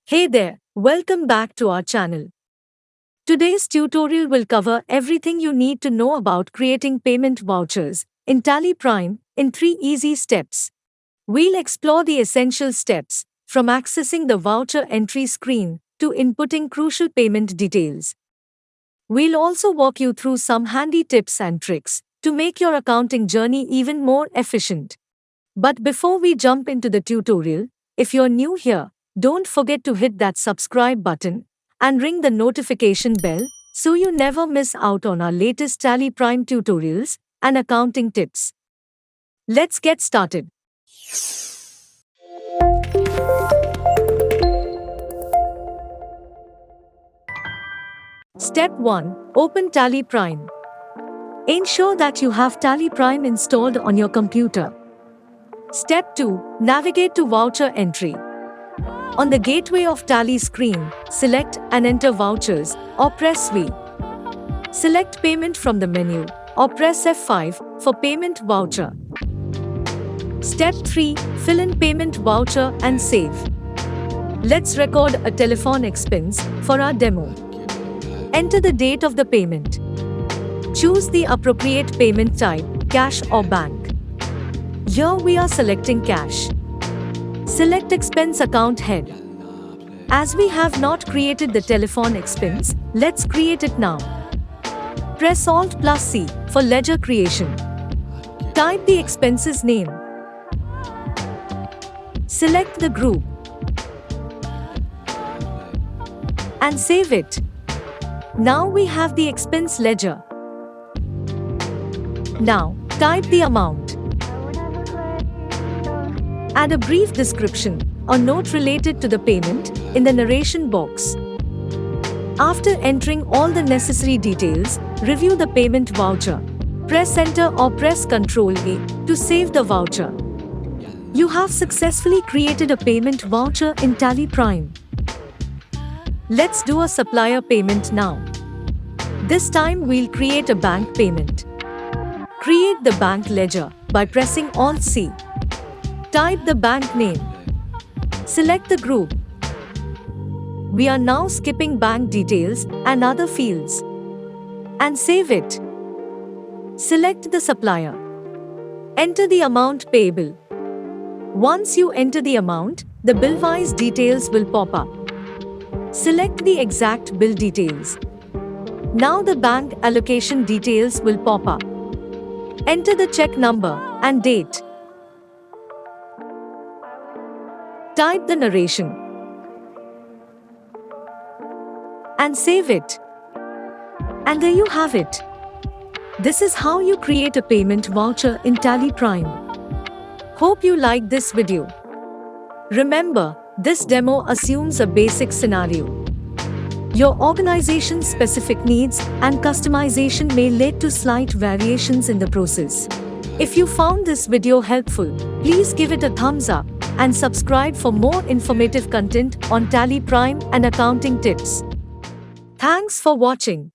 Hey there, welcome back to our channel. Today's tutorial will cover everything you need to know about creating payment vouchers in Tally Prime in 3 easy steps. We'll explore the essential steps, from accessing the voucher entry screen to inputting crucial payment details. We'll also walk you through some handy tips and tricks to make your accounting journey even more efficient. But before we jump into the tutorial, if you're new here, don't forget to hit that subscribe button and ring the notification bell so you never miss out on our latest Tally Prime tutorials and accounting tips. Let's get started. Step 1. Open Tally Prime. Ensure that you have Tally Prime installed on your computer. Step 2. Navigate to Voucher Entry. On the gateway of Tally screen, select and enter vouchers or press V. Select payment from the menu or press F5 for payment voucher. Step 3. Fill in payment voucher and save. Let's record a telephone expense for our demo. Enter the date of the payment. Choose the appropriate payment type, cash or bank. Here we are selecting cash. Select expense account head. As we have not created the telephone expense, let's create it now. Press Alt+C for ledger creation. Type the expense's name. Select the group and save it. Now we have the expense ledger. Now, type the amount. Add a brief description or note related to the payment in the narration box. After entering all the necessary details, review the payment voucher. Press Enter or press Ctrl+A to save the voucher. You have successfully created a payment voucher in Tally Prime. Let's do a supplier payment now. This time we'll create a bank payment. Create the bank ledger by pressing Alt+C. Type the bank name. Select the group. We are now skipping bank details and other fields. And save it. Select the supplier. Enter the amount payable. Once you enter the amount, the bill-wise details will pop up. Select the exact bill details. Now the bank allocation details will pop up. Enter the check number and date. Type the narration and save it. And there you have it. This is how you create a payment voucher in Tally Prime. Hope you liked this video. Remember, this demo assumes a basic scenario. Your organization's specific needs and customization may lead to slight variations in the process. If you found this video helpful, please give it a thumbs up and subscribe for more informative content on Tally Prime and accounting tips. Thanks for watching.